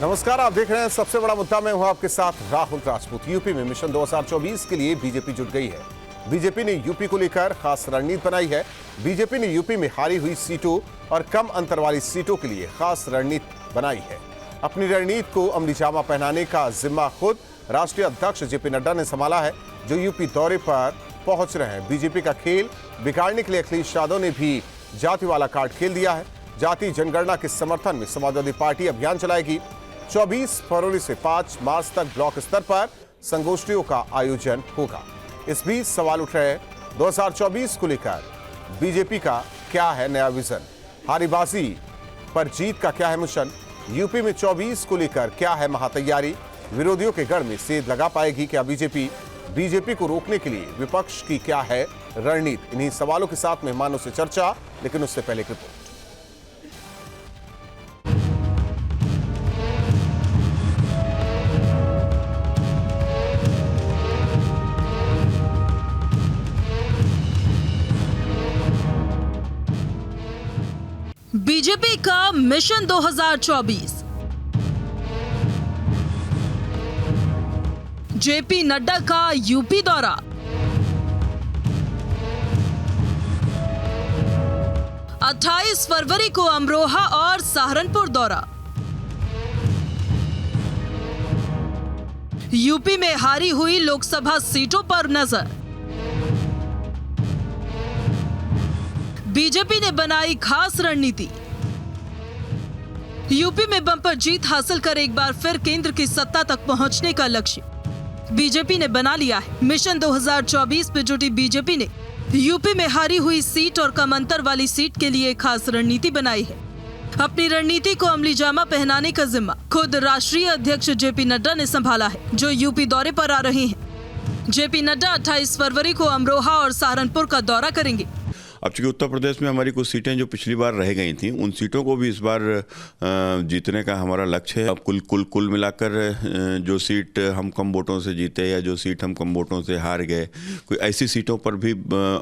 नमस्कार, आप देख रहे हैं सबसे बड़ा मुद्दा। मैं हूं आपके साथ राहुल राजपूत। यूपी में मिशन 2024 के लिए बीजेपी जुट गई है। बीजेपी ने यूपी को लेकर खास रणनीति बनाई है। बीजेपी ने यूपी में हारी हुई सीटों और कम अंतर वाली सीटों के लिए खास रणनीति बनाई है। अपनी रणनीति को अमली जामा पहनाने का जिम्मा खुद राष्ट्रीय अध्यक्ष जेपी नड्डा ने संभाला है, जो यूपी दौरे पर पहुंच रहे हैं। बीजेपी का खेल बिगाड़ने के लिए अखिलेश यादव ने भी जाति वाला कार्ड खेल दिया है। जाति जनगणना के समर्थन में समाजवादी पार्टी अभियान चलाएगी। 24 फरवरी से 5 मार्च तक ब्लॉक स्तर पर संगोष्ठियों का आयोजन होगा। इस बीच सवाल उठ रहे हैं 2024 को लेकर बीजेपी का क्या है नया विजन, हारीबाजी पर जीत का क्या है मिशन, यूपी में 24 को लेकर क्या है महातैयारी, विरोधियों के गढ़ में सेंध लगा पाएगी क्या बीजेपी को रोकने के लिए विपक्ष की क्या है रणनीति। इन्हीं सवालों के साथ मेहमानों से चर्चा, लेकिन उससे पहले रिपोर्ट। बीजेपी का मिशन 2024। जेपी नड्डा का यूपी दौरा। अट्ठाईस फरवरी को अमरोहा और सहारनपुर दौरा। यूपी में हारी हुई लोकसभा सीटों पर नजर। बीजेपी ने बनाई खास रणनीति। यूपी में बम्पर जीत हासिल कर एक बार फिर केंद्र की सत्ता तक पहुंचने का लक्ष्य बीजेपी ने बना लिया है। मिशन 2024 पे जुटी बीजेपी ने यूपी में हारी हुई सीट और कम अंतर वाली सीट के लिए खास रणनीति बनाई है। अपनी रणनीति को अमली जामा पहनाने का जिम्मा खुद राष्ट्रीय अध्यक्ष जेपी नड्डा ने संभाला है, जो यूपी दौरे पर आ रहे हैं। जेपी नड्डा 28 फरवरी को अमरोहा और सहारनपुर का दौरा करेंगे। अब चूंकि उत्तर प्रदेश में हमारी कुछ सीटें जो पिछली बार रह गई थी, उन सीटों को भी इस बार जीतने का हमारा लक्ष्य है। अब कुल मिलाकर जो सीट हम कम वोटों से जीते या जो सीट हम कम वोटों से हार गए, कोई ऐसी सीटों पर भी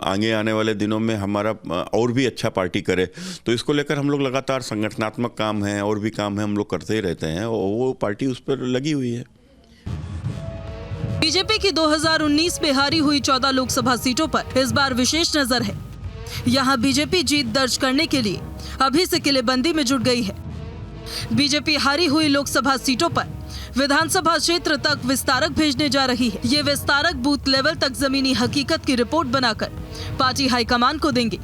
आगे आने वाले दिनों में हमारा और भी अच्छा पार्टी करे, तो इसको लेकर हम लोग लगातार संगठनात्मक काम है और भी काम है हम लोग करते ही रहते हैं, और वो पार्टी उस पर लगी हुई है। बीजेपी की 2019 में हारी हुई 14 लोकसभा सीटों पर इस बार विशेष नजर है। यहां बीजेपी जीत दर्ज करने के लिए अभी से किलेबंदी में जुट गई है। बीजेपी हारी हुई लोकसभा सीटों पर विधानसभा क्षेत्र तक विस्तारक भेजने जा रही है। ये विस्तारक बूथ लेवल तक जमीनी हकीकत की रिपोर्ट बनाकर पार्टी हाईकमान को देंगे।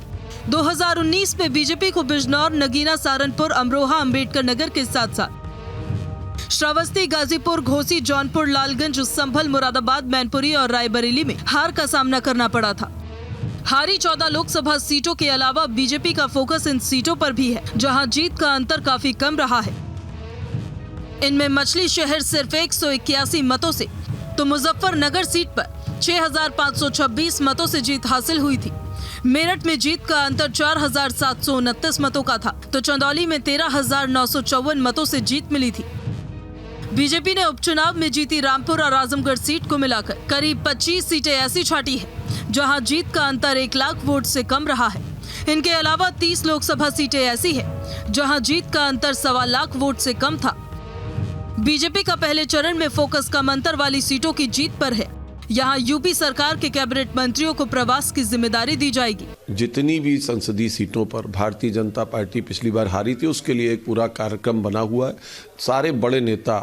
2019 में बीजेपी को बिजनौर, नगीना, सहारनपुर, अमरोहा, अंबेडकर नगर के साथ साथ श्रावस्ती, गाजीपुर, घोसी, जौनपुर, लालगंज, संभल, मुरादाबाद, मैनपुरी और रायबरेली में हार का सामना करना पड़ा था। हारी 14 लोकसभा सीटों के अलावा बीजेपी का फोकस इन सीटों पर भी है, जहां जीत का अंतर काफी कम रहा है। इनमें मछली शहर सिर्फ 181 मतों से, तो मुजफ्फरनगर सीट पर 6526 मतों से जीत हासिल हुई थी। मेरठ में जीत का अंतर 4729 मतों का था, तो चंदौली में 13954 मतों से जीत मिली थी। बीजेपी ने उपचुनाव में जीती रामपुर और आजमगढ़ सीट को मिलाकर करीब 25 सीटें ऐसी छाटी है जहां जीत का अंतर 1 लाख वोट से कम रहा है। इनके अलावा 30 लोकसभा सीटें ऐसी है जहां जीत का अंतर 1.25 लाख वोट से कम था। बीजेपी का पहले चरण में फोकस कम अंतर वाली सीटों की जीत पर है। यहां यूपी सरकार के कैबिनेट मंत्रियों को प्रवास की जिम्मेदारी दी जाएगी। जितनी भी संसदीय सीटों पर भारतीय जनता पार्टी पिछली बार हारी थी, उसके लिए एक पूरा कार्यक्रम बना हुआ है। सारे बड़े नेता,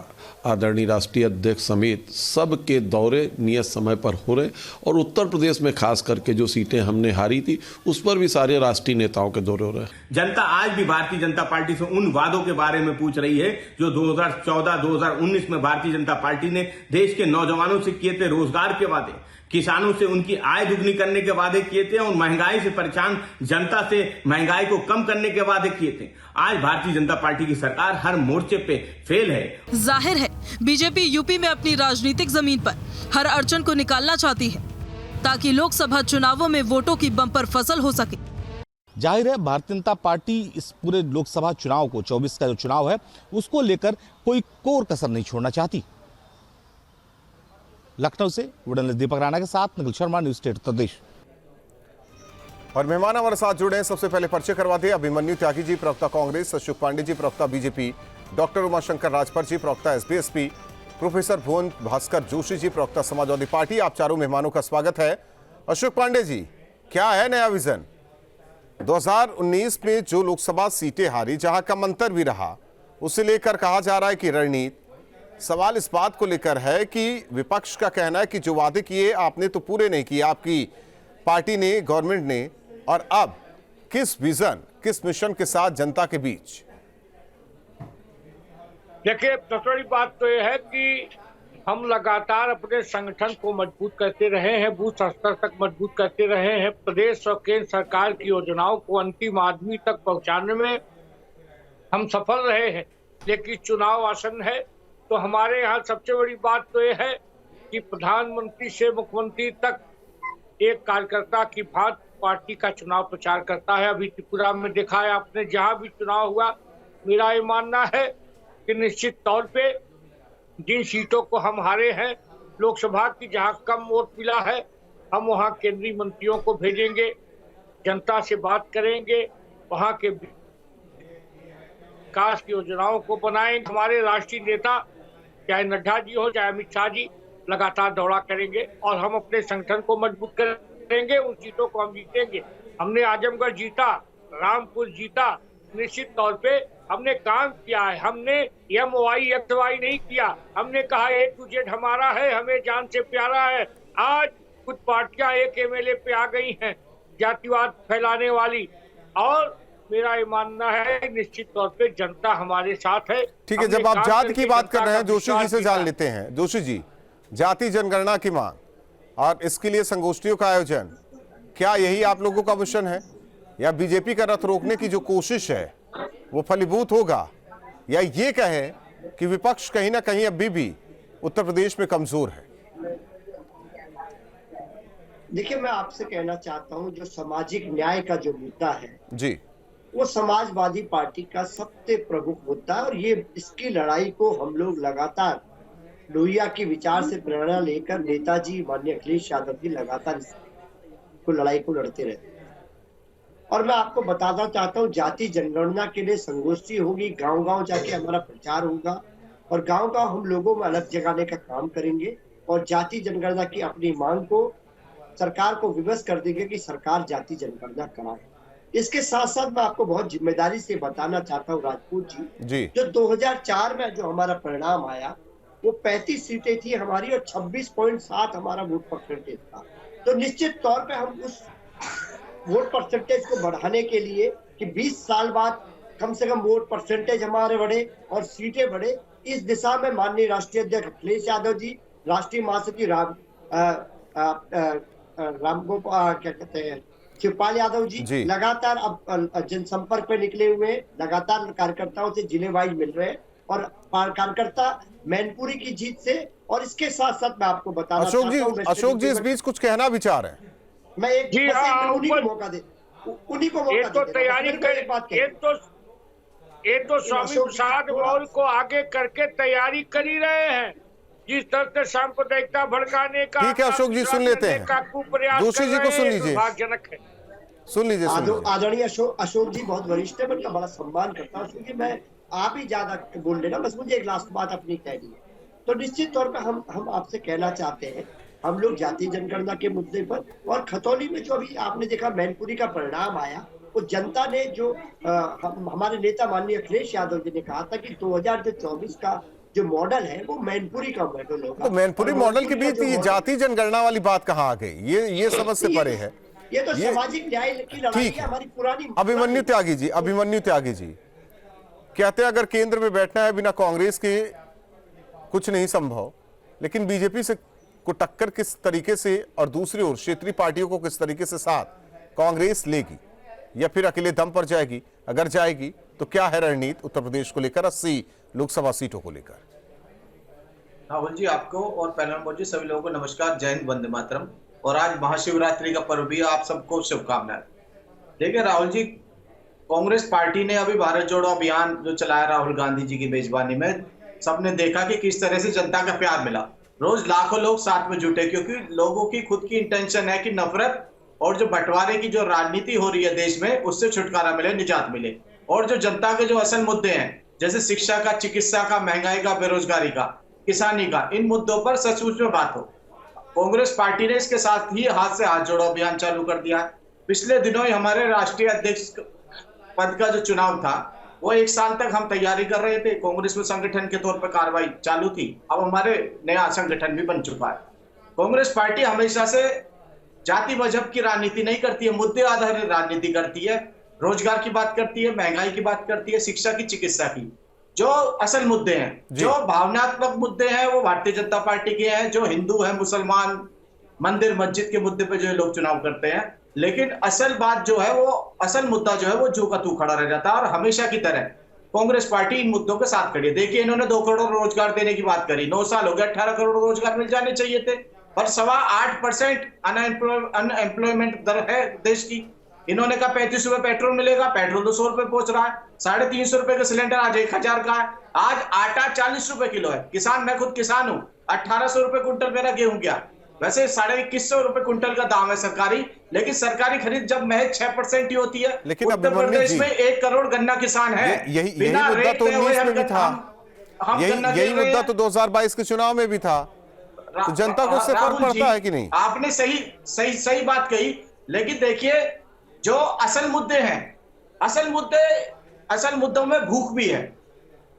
आदरणीय राष्ट्रीय अध्यक्ष समेत सबके दौरे नियत समय पर हो रहे, और उत्तर प्रदेश में खास करके जो सीटें हमने हारी थी उस पर भी सारे राष्ट्रीय नेताओं के दौरे हो रहे हैं। जनता आज भी भारतीय जनता पार्टी से उन वादों के बारे में पूछ रही है जो 2014-2019 में भारतीय जनता पार्टी ने देश के नौजवानों से किए थे रोजगार के वादे, किसानों से उनकी आय दुगनी करने के वादे किए थे, और महंगाई से परेशान जनता से महंगाई को कम करने के वादे किए थे। आज भारतीय जनता पार्टी की सरकार हर मोर्चे पे फेल है। जाहिर है बीजेपी यूपी में अपनी राजनीतिक जमीन पर हर अड़चन को निकालना चाहती है, ताकि लोकसभा चुनावों में वोटों की बम्पर फसल हो सके। जाहिर है भारतीय जनता पार्टी इस पूरे लोकसभा चुनाव को, 24 का जो चुनाव है, उसको लेकर कोई कोर कसर नहीं छोड़ना चाहती। लखनऊ से वुडन दीपक राणा के साथ निखिल शर्मा, न्यूज स्टेट उत्तर प्रदेश। और मेहमान हमारे साथ जुड़े हैं। सबसे पहले परिचय करवा दें, अभिमन्यु त्यागी जी प्रवक्ता कांग्रेस, अशोक पांडे जी प्रवक्ता बीजेपी, डॉक्टर उमाशंकर राजभर जी, प्रवक्ता एसबीएसपी, प्रोफेसर भुवन भास्कर जोशी जी, प्रवक्ता समाजवादी पार्टी। आप चारों मेहमानों का स्वागत है। अशोक पांडे जी, क्या है नया विजन? 2019 में जो लोकसभा सीटें हारी, जहां कम अंतर भी रहा, उसे लेकर कहा जा रहा है कि रणनीति। सवाल इस बात को लेकर है कि विपक्ष का कहना है कि जो वादे किए आपने तो पूरे नहीं किए, आपकी पार्टी ने, गवर्नमेंट ने, और अब किस विजन, किस मिशन के साथ जनता के बीच? देखिए, सबसे बड़ी बात तो यह है कि हम लगातार अपने संगठन को मजबूत करते रहे हैं, बूथ स्तर तक मजबूत करते रहे हैं। प्रदेश और केंद्र सरकार की योजनाओं को अंतिम आदमी तक पहुंचाने में हम सफल रहे हैं। लेकिन चुनाव आसन है, तो हमारे यहाँ सबसे बड़ी बात तो यह है कि प्रधानमंत्री से मुख्यमंत्री तक एक कार्यकर्ता की भांति पार्टी का चुनाव प्रचार करता है। अभी त्रिपुरा में देखा है आपने, जहाँ भी चुनाव हुआ, मेरा ये मानना है कि निश्चित तौर पे जिन सीटों को हम हारे हैं, लोकसभा की जहां कम वोट मिला है, हम वहां केंद्रीय मंत्रियों को भेजेंगे, जनता से बात करेंगे, वहां के विकास की योजनाओं को बनाएंगे। हमारे राष्ट्रीय नेता चाहे नड्डा जी हो, चाहे अमित शाह जी, लगातार दौरा करेंगे और हम अपने संगठन को मजबूत करेंगे। उन सीटों को हम जीतेंगे। हमने आजमगढ़ जीता, रामपुर जीता, निश्चित तौर पे हमने काम किया है। हमने MOI नहीं किया। हमने कहा A to Z हमारा है, हमें जान से प्यारा है। आज कुछ पार्टियां एक MLA पे आ गई हैं जातिवाद फैलाने वाली, और मेरा ये मानना है निश्चित तौर पे जनता हमारे साथ है। ठीक है, जब आप जाति की बात कर रहे हैं, जोशी जी से जान लेते हैं। जोशी जी, जाति जनगणना की मांग और इसके लिए संगोष्ठियों का आयोजन, क्या यही आप लोगों का मिशन है, या बीजेपी का रथ रोकने की जो कोशिश है वो फलीभूत होगा, या ये कहें कि विपक्ष कहीं ना कहीं अभी भी उत्तर प्रदेश में कमजोर है? देखिए, मैं आपसे कहना चाहता हूं, जो सामाजिक न्याय का जो मुद्दा है जी, वो समाजवादी पार्टी का सबसे प्रमुख मुद्दा है। और ये इसकी लड़ाई को हम लोग लगातार लोहिया के विचार से प्रेरणा लेकर नेताजी माननीय अखिलेश यादव जी लगातार इसको लड़ाई को लड़ते रहे। और मैं आपको बताना चाहता हूँ, जाति जनगणना के लिए संगोष्ठी होगी, गांव-गांव जाके हमारा प्रचार होगा, और गांव-गांव हम लोगों में अलग जगाने का काम करेंगे, और जाति जनगणना की अपनी मांग को सरकार को विवश कर देंगे कि सरकार जाति जनगणना कराए। इसके साथ साथ मैं आपको बहुत जिम्मेदारी से बताना चाहता हूँ राजपूत जी, जो 2004 में जो हमारा परिणाम आया, वो 35 सीटें थी हमारी और 26.7 हमारा वोट परसेंटेज था। तो निश्चित तौर पे हम उस वोट परसेंटेज को बढ़ाने के लिए कि 20 साल बाद कम से कम वोट परसेंटेज हमारे बढ़े और सीटें बढ़े, इस दिशा में माननीय राष्ट्रीय अध्यक्ष अखिलेश यादव जी, राष्ट्रीय महासचिव रामगोपाल क्या कहते हैं शिवपाल यादव जी लगातार अब जनसंपर्क पे निकले हुए हैं, लगातार कार्यकर्ताओं से जिले वाइज मिल रहे हैं, और कार्यकर्ता मैनपुरी की जीत से। और इसके साथ साथ मैं आपको बताना चाहता हूं, अशोक जी इस बीच कुछ कहना विचार है? मैं उन्हीं को मौका दे, उन्हीं को मौका तो तैयारी कर, ये तो स्वामी प्रसाद मौर्य को आगे करके तैयारी कर ही रहे हैं। जिस तरह से सांप्रदायिकता भड़काने का, ठीक है अशोक जी, सुन लेते हैं, जोशी जी को सुन लीजिए, सुन लीजिए। आदरणीय अशोक जी बहुत वरिष्ठ है, मैं उनका बड़ा सम्मान करता हूँ। क्योंकि मैं आप ही ज्यादा बोल लेना, बस मुझे एक लास्ट बात अपनी कहनी है। तो निश्चित तौर पर हम आपसे कहना चाहते हैं, हम लोग जाति जनगणना के मुद्दे पर, और खतौली में जो अभी आपने देखा मैनपुरी का परिणाम आया, वो जनता ने जो हमारे नेता माननीय अखिलेश यादव जी ने कहा था कि 2024 का जो मॉडल है वो मैनपुरी का मॉडल होगा। तो मैनपुरी मॉडल के बीच ये जाति जनगणना वाली बात कहाँ आ गई? ये समझ से परे है। ये तो सामाजिक न्याय की लड़ाई है, हमारी पुरानी। अभिमन्यु त्यागी जी कहते हैं अगर केंद्र में बैठना है बिना कांग्रेस के कुछ नहीं संभव, लेकिन बीजेपी से को टक्कर किस तरीके से, और दूसरी ओर क्षेत्रीय पार्टियों को किस तरीके से साथ कांग्रेस लेगी, या फिर अकेले दम पर जाएगी? अगर जाएगी तो क्या है रणनीति उत्तर प्रदेश को लेकर, 80 लोकसभा सीटों को लेकर? राहुल जी, आपको और पैनल मौजूद सभी लोगों को नमस्कार, जय हिंद, वंदे मातरम। और आज महाशिवरात्रि का पर्व भी, आप सबको शुभकामनाएं। देखिए राहुल जी, कांग्रेस पार्टी ने अभी भारत जोड़ो अभियान जो चलाया राहुल गांधी जी की मेजबानी में, सबने देखा कि किस तरह से जनता का प्यार मिला। रोज लाखों लोग साथ में जुटे, क्योंकि लोगों की खुद की इंटेंशन है कि नफरत और जो बंटवारे की जो राजनीति हो रही है देश में, उससे छुटकारा मिले, निजात मिले। और जो जनता के जो असल मुद्दे हैं जैसे शिक्षा का, चिकित्सा का, महंगाई का, बेरोजगारी का, किसानी का, इन मुद्दों पर सचमुच में बात हो। कांग्रेस पार्टी ने इसके साथ ही हाथ से हाथ जोड़ो अभियान चालू कर दिया है। पिछले दिनों ही हमारे राष्ट्रीय अध्यक्ष पद का जो चुनाव था, वो 1 साल तक हम तैयारी कर रहे थे। कांग्रेस में संगठन के तौर पर कार्रवाई चालू थी। अब हमारे नया संगठन भी बन चुका है। कांग्रेस पार्टी हमेशा से जाति मजहब की राजनीति नहीं करती है, मुद्दे आधारित राजनीति करती है। रोजगार की बात करती है, महंगाई की बात करती है, शिक्षा की, चिकित्सा की। जो असल मुद्दे हैं, जो भावनात्मक मुद्दे हैं, वो भारतीय जनता पार्टी के हैं। जो हिंदू है, मुसलमान, मंदिर मस्जिद के मुद्दे पे जो लोग चुनाव करते हैं, लेकिन असल बात जो है, वो असल मुद्दा जो है, वो जो का तू खड़ा रह जाता है। और हमेशा की तरह कांग्रेस पार्टी इन मुद्दों के साथ खड़ी है। देखिए, इन्होंने 2 करोड़ रोजगार देने की बात करी, 9 साल हो गए, 18 करोड़ रोजगार मिल जाने चाहिए थे, पर 8.25% अनएम्प्लॉयमेंट दर है देश की। इन्होंने कहा 35 रुपए पेट्रोल मिलेगा, पेट्रोल 200 रुपए पहुंच रहा है। 350 रुपए का सिलेंडर आज 1000 का है। आज आटा 40 रुपए किलो है। किसान, मैं खुद किसान हूं, 1800 रुपए कुंटल मेरा गेहूं गया। वैसे 2150 रुपए कुंटल का दाम है सरकारी, लेकिन सरकारी खरीद जब महज 6% ही होती है। लेकिन उत्तर प्रदेश में 1 करोड़ गन्ना किसान है। यही मुद्दा तो 19 में भी था, यही मुद्दा तो 2022 के चुनाव में भी था। तो जनता को उससे फर्क पड़ता है कि नहीं? आपने सही बात कही, लेकिन देखिए, जो असल मुद्दे हैं, असल मुद्दों में भूख भी है,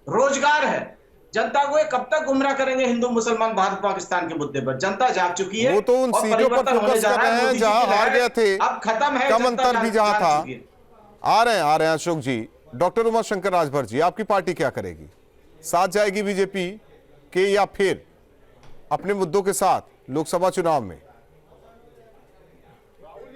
रोजगार है। जनता को कब तक गुमराह करेंगे हिंदू मुसलमान भारत पाकिस्तान के मुद्दे पर? जनता जाग चुकी है। वो तो उन सीटों पर फोकस कर रहे हैं जहां हार गए थे, अब खत्म है, कम अंतर भी जहां था। आ रहे हैं अशोक जी। डॉक्टर उमा शंकर राजभर जी, आपकी पार्टी क्या करेगी? साथ जाएगी बीजेपी के या फिर अपने मुद्दों के साथ लोकसभा चुनाव में?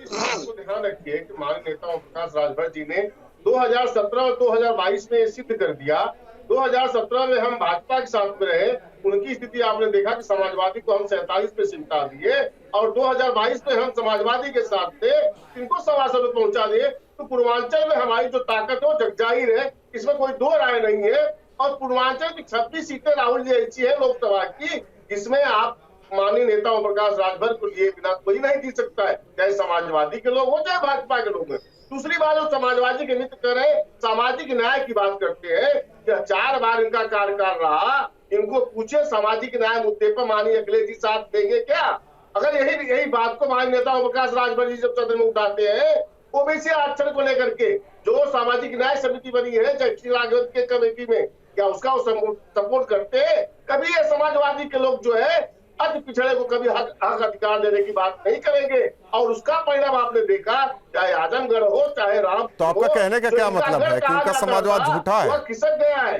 आपको ध्यान रखिए कि माननीय नेता ओम प्रकाश राजभर जी ने 2017 और 2022 में सिद्ध कर दिया। 2017 में हम भाजपा के साथ में रहे, उनकी स्थिति आपने देखा कि समाजवादी को हम 47 पे सिमटा दिए, और 2022 में हम समाजवादी के साथ थे, इनको सभासद में पहुंचा दिए। तो पूर्वांचल में हमारी जो ताकत है वो जगजाहिर है, इसमें कोई 2 राय नहीं है। और पूर्वांचल की 26 सीटें राहुल जी ऐसी है लोकसभा की, जिसमें आप माननीय नेता ओम प्रकाश राजभर को लिए बिना कोई नहीं जी सकता है, चाहे समाजवादी के लोग हो चाहे भाजपा के लोग हैं। दूसरी बात, जो समाजवादी के मित्र कर रहे हैं, सामाजिक न्याय की बात करते हैं कि 4 बार इनका कार्यकाल रहा, इनको पूछे सामाजिक न्याय मुद्दे पर माननीय अखिलेश जी साथ देंगे क्या? अगर यही बात को माननीय नेता ओम प्रकाश राजभर जी जब सदन में उठाते हैं, ओबीसी आरक्षण को लेकर के जो सामाजिक न्याय समिति बनी है जयश्री राघव के कमेटी में, क्या उसका सपोर्ट करते हैं? कभी ये समाजवादी के लोग जो है अति पिछड़े को कभी हक अधिकार देने की बात नहीं करेंगे, और उसका परिणाम आपने देखा, चाहे आजमगढ़ हो चाहे राम। तो आपका कहने का क्या मतलब है कि उनका समाजवाद झूठा है? वह खिसक गया है।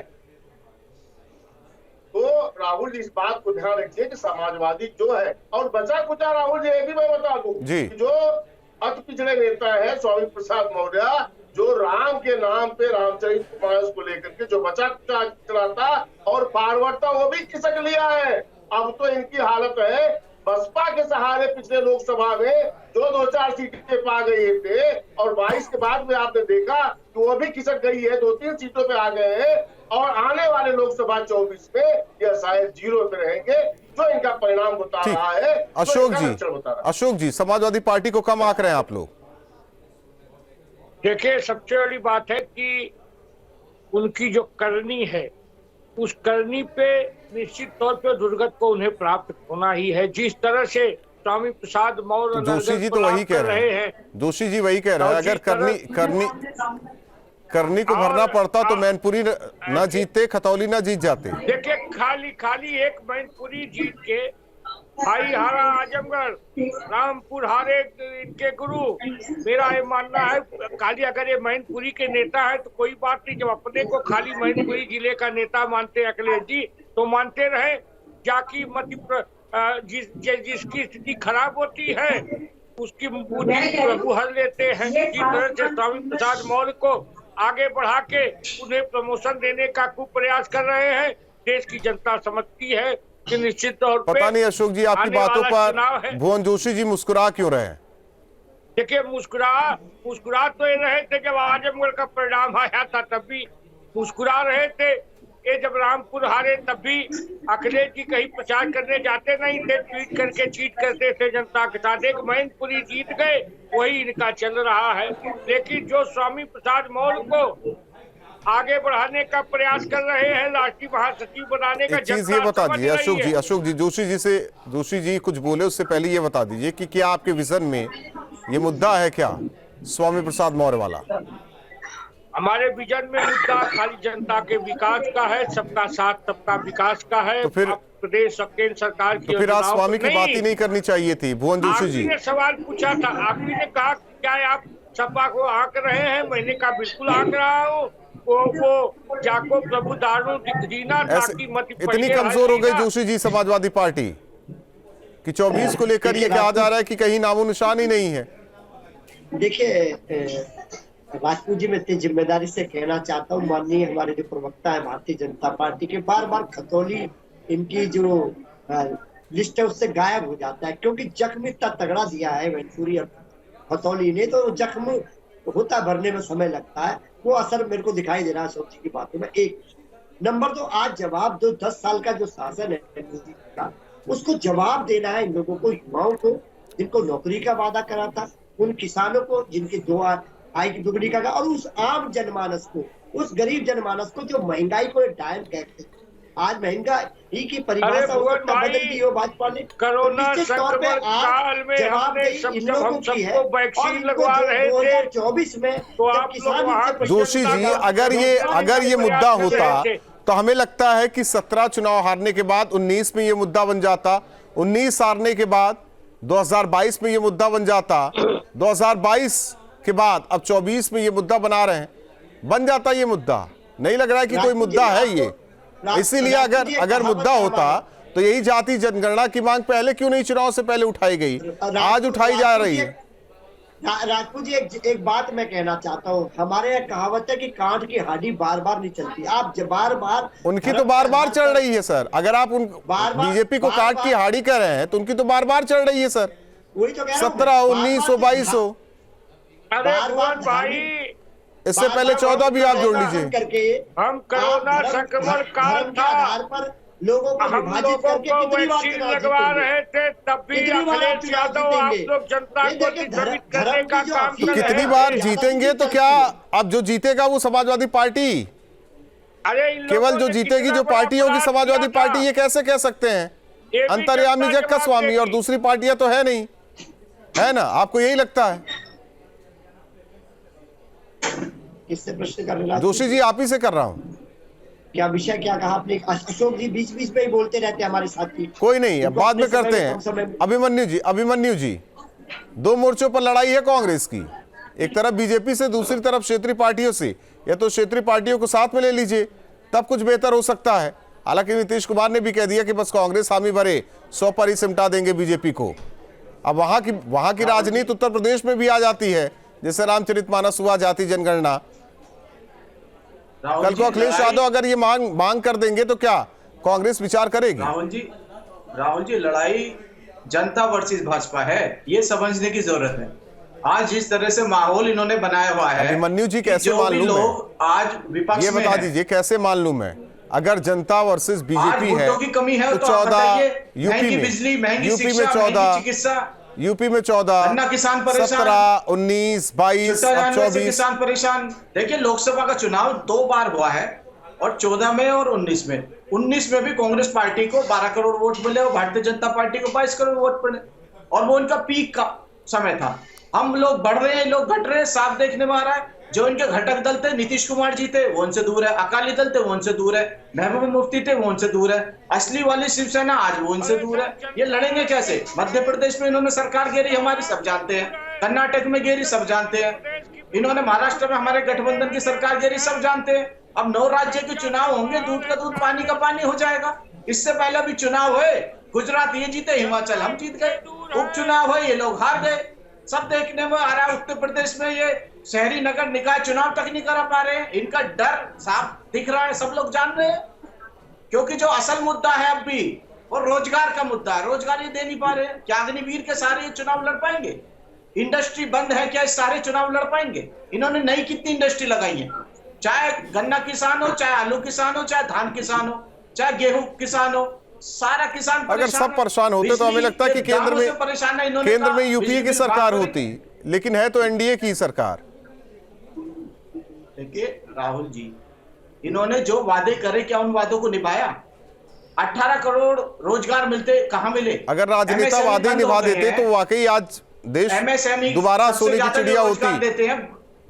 तो राहुल जी इस बात को ध्यान रखिए कि समाजवादी जो है, और बचा कुचा राहुल जी, ये भी मैं बता दूं, जो अति पिछड़े नेता है स्वामी प्रसाद मौर्य, जो राम के नाम पे रामचरितमानस को लेकर के जो बचा कुचा चलाता और फॉरवर्ड था, वो भी खिसक लिया है। अब तो इनकी हालत है, बसपा के सहारे पिछले लोकसभा में जो 2-4 सीटें पा गए थे, और 22 के बाद में आपने देखा कि वो भी खिसक गई है, 2-3 सीटों पे आ गए हैं, और आने वाले लोकसभा 24 में यह शायद 0 पे रहेंगे, जो इनका परिणाम बता रहा है। अशोक जी, समाजवादी पार्टी को कम आंक रहे हैं आप लोग? देखिए, सबसे बड़ी बात है कि उनकी जो करनी है, उस करनी पे निश्चित तौर पे दुर्गत को उन्हें प्राप्त होना ही है। जिस तरह से स्वामी प्रसाद मौर्य जोशी जी तो वही कह रहे हैं, जोशी जी वही कह रहे हैं, अगर करनी को भरना पड़ता तो मैनपुरी न जीतते, खतौली न जीत जाते। देखिए, खाली एक मैनपुरी जीत के भाई हारा आजमगढ़, रामपुर हारे इनके गुरु। मेरा ये मानना है, खाली अगर ये मैनपुरी के नेता है तो कोई बात नहीं। जब अपने को खाली मैनपुरी जिले का नेता मानते अखिलेश जी, तो मानते रहे। जाकी जिसकी स्थिति खराब होती है उसकी प्रभु हर लेते हैं। जिस तरह से स्वामी प्रसाद मौर्य को आगे बढ़ा के उन्हें प्रमोशन देने का खूब प्रयास कर रहे हैं, देश की जनता समझती है कि निश्चित तौर पे। पता नहीं अशोक जी, आपकी बातों पर भुवन जोशी जी मुस्कुरा क्यों रहे हैं? देखिए, मुस्कुरा तो ये रहे थे जब आजमगढ़ का परिणाम आया था, तब भी मुस्कुरा रहे थे। ये जब रामपुर हारे तब भी अखिलेश जी कहीं प्रचार करने जाते नहीं थे, ट्वीट करके चीट करते थे जनता के साथ। एक मैनपुरी जीत गए, वही इनका चल रहा है। लेकिन जो स्वामी प्रसाद मौर्य को आगे बढ़ाने का प्रयास कर रहे हैं, राष्ट्रीय महासचिव बनाने का। एक चीज ये बता दीजिए अशोक जी जोशी जी कुछ बोले उससे पहले ये बता दीजिए कि क्या आपके विजन में ये मुद्दा है क्या स्वामी प्रसाद मौर्य वाला? हमारे विजन में मुद्दा खाली जनता के विकास का है, सबका साथ सबका विकास का है। तो फिर प्रदेश और केंद्र सरकार की तो फिर आज स्वामी की बात ही नहीं करनी चाहिए थी भुवन जोशी जी। आपने सवाल पूछा था, आपने कहा क्या आप सपा को आंक रहे हैं? मैंने कहा बिल्कुल आंक रहा हूँ। वो जाको प्रभु दारू दीना ताकि मत इतनी कमजोर हो गई जोशी जी समाजवादी पार्टी कि 24 को लेकर ये कहा जा रहा है कि कहीं नामो निशान ही नहीं है। देखिए राजपूत जी, मैं इतनी जिम्मेदारी से कहना चाहता हूँ, माननीय हमारे जो प्रवक्ता है भारतीय जनता पार्टी के, बार बार खतौली इनकी जो लिस्ट है उससे गायब हो जाता है, क्योंकि जख्म इतना तगड़ा दिया है वेंचुरी और खतौली ने, तो जख्म होता भरने में समय लगता है। वो असर मेरे को दिखाई दे रहा है सोची की बातों में। एक नंबर 2, आज जवाब दो, 10 साल का जो शासन है मोदी का, उसको जवाब देना है इन लोगों को, युवाओं को जिनको नौकरी का वादा करा था, उन किसानों को जिनकी 2 आय की दुगनी का, और उस आम जनमानस को, उस गरीब जनमानस को जो महंगाई को डायन कहते हैं। आज महंगाई की परिभाषा बदल दी हो भाजपा ने। कोरोना संक्रमण काल में हमने सबको वैक्सीन लगवा रहे थे 2024 में, तो आप लोग जोशी जी अगर ये मुद्दा होता तो हमें लगता है कि 17 चुनाव हारने के बाद 19 में ये मुद्दा बन जाता, 19 हारने के बाद 2022 में ये मुद्दा बन जाता, 2022 के बाद अब 24 में ये मुद्दा बना रहे हैं, बन जाता ये मुद्दा। नहीं लग रहा है कि कोई मुद्दा है ये। इसीलिए अगर मुद्दा होता तो यही जाति जनगणना की मांग पहले क्यों नहीं चुनाव से पहले उठाई गई, आज उठाई जा रही है। राजपूत जी एक बात मैं कहना चाहता हूँ, हमारे यहाँ कहावत है कि कांट की हाडी बार बार नहीं चलती। आप बार बार उनकी तो बार बार चल रही है सर। अगर आप उन बीजेपी को कांट की हाडी कर रहे हैं तो उनकी तो बार बार चल रही है सर। वही तो 17 हो, 19 हो, 22 हो, भाई इससे पहले 14 भी आप जोड़ लीजिए। करके हम कोरोना संक्रमण काल था, आधार पर लोगों को हम लोगों को वैक्सीन लगवा रहे थे, तब भी अखिलेश यादव आप लोग जनता को दिग्भ्रमित करने का काम कर रहे हैं। कितनी बार जीतेंगे तो क्या अब जो जीतेगा वो समाजवादी पार्टी, अरे केवल जो जीतेगी जो पार्टी होगी समाजवादी पार्टी, ये कैसे कह सकते हैं? अंतर्यामी जग का स्वामी और दूसरी पार्टियां तो है नहीं, है ना? आपको यही लगता है? किससे प्रश्न कर रहे हैं? जोशी जी आप ही से कर रहा हूँ। क्या विषय क्या कहा आपने? अशोक जी बीच बीच में ही बोलते रहते हैं हमारे साथी। कोई नहीं, अब बाद में करते हैं। अभिमन्यु जी 2 मोर्चों पर लड़ाई है कांग्रेस की, एक तरफ बीजेपी से, दूसरी तरफ क्षेत्रीय पार्टियों से। या तो क्षेत्रीय पार्टियों को साथ में ले लीजिए, तब कुछ बेहतर हो सकता है। हालांकि नीतीश कुमार ने भी कह दिया कि बस कांग्रेस हामी भरे 100 पर ही सिमटा देंगे बीजेपी को। अब वहां की राजनीति उत्तर प्रदेश में भी आ जाती है, जैसे रामचरितमानस हुआ, जाति जनगणना। कल को अखिलेश यादव अगर ये मांग कर देंगे तो क्या कांग्रेस विचार करेगी? राहुल जी लड़ाई जनता वर्सेस भाजपा है, ये समझने की जरूरत है। आज जिस तरह से माहौल इन्होंने बनाया हुआ है, अभिमन्यु जी कैसे मान लूं मैं? आज विपक्ष ये बता दीजिए कैसे मान लूं मैं? अगर जनता वर्सेस बीजेपी है की कमी है तो 14 यूपी में, बिजली, महंगी यूपी में शिक्षा, 14, चिकित्सा, यूपी में 14, अन्ना किसान परेशान, 17, 19, 22, अब 24 किसान परेशान। देखिए लोकसभा का चुनाव 2 बार हुआ है, और 14 में और 19 में। 19 में भी कांग्रेस पार्टी को 12 करोड़ वोट मिले और भारतीय जनता पार्टी को 22 करोड़ वोट मिले, और वो उनका पीक का समय था। हम लोग बढ़ रहे हैं, लोग घट रहे हैं, साफ देखने में आ रहा है। जो इनके घटक दल थे, नीतीश कुमार जी थे, वो उनसे दूर है, अकाली दल थे, वो उनसे दूर है, महबूबा मुफ्ती थे, वो उनसे दूर है, असली वाली शिवसेना आज वो उनसे दूर है। ये लड़ेंगे कैसे? मध्य प्रदेश में इन्होंने सरकार घेरी, हमारी सब जानते हैं। कर्नाटक में घेरी, सब जानते हैं। इन्होंने महाराष्ट्र में हमारे गठबंधन की सरकार घेरी, सब जानते हैं। अब 9 राज्य के चुनाव होंगे, दूध का दूध पानी का पानी हो जाएगा। इससे पहले भी चुनाव हुए, गुजरात ये जीते, हिमाचल हम जीत गए, उपचुनाव हुए, ये लोग हार गए। सब देखने में आ रहा है। उत्तर प्रदेश में ये शहरी नगर निकाय चुनाव तक नहीं करा पा रहे हैं। इनका डर साफ दिख रहा है, सब लोग जान रहे हैं। क्योंकि जो असल मुद्दा है अब भी वो रोजगार का मुद्दा है, रोजगार ये दे नहीं पा रहे हैं। क्या अग्निवीर के सारे ये चुनाव लड़ पाएंगे? इंडस्ट्री बंद है, क्या सारे चुनाव लड़ पाएंगे? इन्होंने नई कितनी इंडस्ट्री लगाई है, चाहे गन्ना किसान हो, चाहे आलू किसान हो, चाहे धान किसान हो, चाहे गेहूं किसान हो, सारा किसान अगर सब परेशान होते तो हमें लगता है कि केंद्र में यूपीए की सरकार होती, लेकिन है तो एनडीए की सरकार। देखिए राहुल जी, इन्होंने जो वादे करे क्या उन वादों को निभाया? 18 करोड़ रोजगार मिलते, कहाँ मिले? अगर राजनेता वादे निभा देते तो वाकई आज देश MSME दोबारा सोने की चिड़िया होती। देते हैं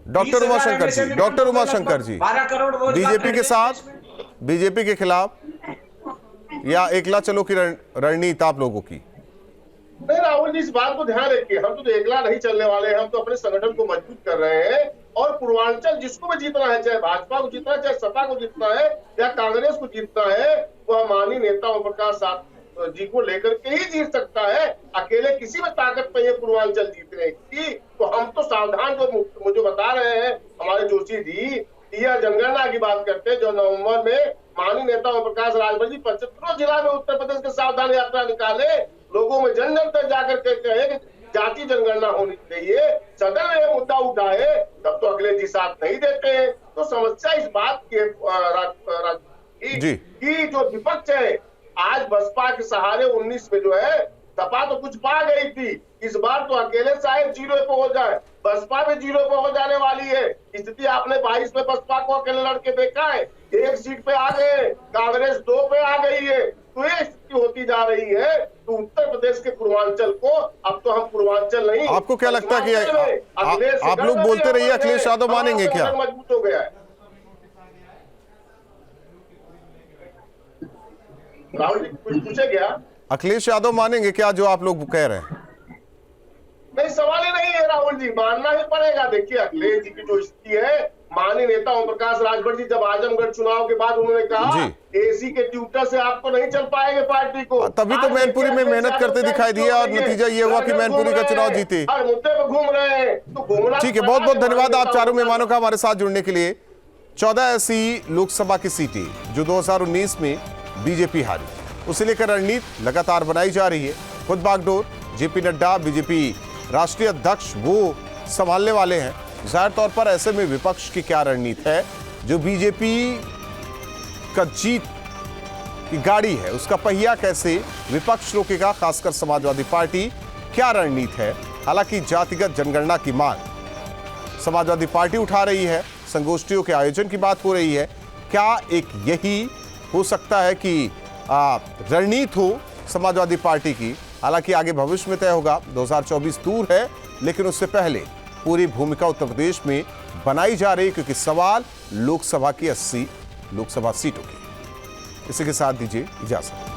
डॉक्टर उमाशंकर जी, डॉक्टर उमाशंकर जी, 12 करोड़ बीजेपी के साथ, बीजेपी के खिलाफ या एकला चलो की रणनीति आप लोगों की? नहीं राहुल जी, इस बात को ध्यान रखिए, हम तो एकला नहीं चलने वाले हैं, हम तो अपने संगठन को मजबूत कर रहे हैं और पूर्वांचल जिसको भी जीतना है, चाहे भाजपा को जीतना है, चाहे सपा को जीतना है या कांग्रेस को जीतना है, वह माननीय नेता ओम प्रकाश जी को लेकर के ही जीत सकता है। अकेले किसी में ताकत नहीं है पूर्वांचल जीतने की। तो हम तो सावधान, जो मुझे बता रहे हैं हमारे जोशी जी, यह जनगणना की बात करते हैं जो नवंबर में माननीय नेता ओम प्रकाश राजभर जी 75 जिला में उत्तर प्रदेश के सावधान यात्रा निकाले, लोगों में जन जन तक जाकर के कहे जाति जनगणना होनी चाहिए, सदन में यह मुद्दा उठाए, तब तो अखिलेश जी साथ नहीं देते हैं। तो समस्या इस बात की कि जो विपक्ष है आज बसपा के सहारे 19 में जो है, सपा तो कुछ पा गई थी, इस बार तो अकेले शायद 0 पे हो जाए, बसपा भी 0 पे हो जाने वाली है। स्थिति आपने 22 में बसपा को अकेले लड़के देखा है, 1 सीट पे आ गए, कांग्रेस 2 पे आ गई है, तो ये स्थिति होती जा रही है। तो उत्तर प्रदेश के पूर्वांचल को, अब तो हम पूर्वांचल नहीं, आपको क्या लगता है कि आप लोग बोलते रहिए, अखिलेश यादव मानेंगे क्या? मजबूत हो गया है। राहुल जी कुछ पूछे क्या? अखिलेश यादव मानेंगे क्या जो आप लोग कह रहे हैं? नहीं, सवाल ही नहीं है राहुल जी, मानना ही पड़ेगा। देखिए अखिलेश जी की जो स्थिति है, माननीय नेता ओम प्रकाश राजभर जी जब आजमगढ़ चुनाव के बाद उन्होंने कहा एसी के ट्यूटर से आपको नहीं चल पाएंगे पार्टी को, तभी तो मैनपुरी में मेहनत करते दिखाई दिया और नतीजा ये हुआ कि मैनपुरी का चुनाव जीते। हर मुद्दे पे घूम रहे हैं, तो घूमना। ठीक है, बहुत बहुत धन्यवाद आप चारों मेहमानों का हमारे साथ जुड़ने के लिए। 14 ऐसी लोकसभा की सीटें जो 2019 में बीजेपी हारी, उसे लेकर रणनीति लगातार बनाई जा रही है। खुद बागडोर जेपी नड्डा बीजेपी राष्ट्रीय अध्यक्ष वो संभालने वाले हैं। जाहिर तौर पर ऐसे में विपक्ष की क्या रणनीति है, जो बीजेपी का जीत की गाड़ी है उसका पहिया कैसे विपक्ष रोकेगा, खासकर समाजवादी पार्टी क्या रणनीति है। हालांकि जातिगत जनगणना की मांग समाजवादी पार्टी उठा रही है, संगोष्ठियों के आयोजन की बात हो रही है। क्या एक यही हो सकता है कि रणनीति हो समाजवादी पार्टी की? हालांकि आगे भविष्य में तय होगा, 2024 दूर है, लेकिन उससे पहले पूरी भूमिका उत्तर प्रदेश में बनाई जा रही है, क्योंकि सवाल लोकसभा की 80 लोकसभा सीटों की। इसी के साथ दीजिए इजाजत।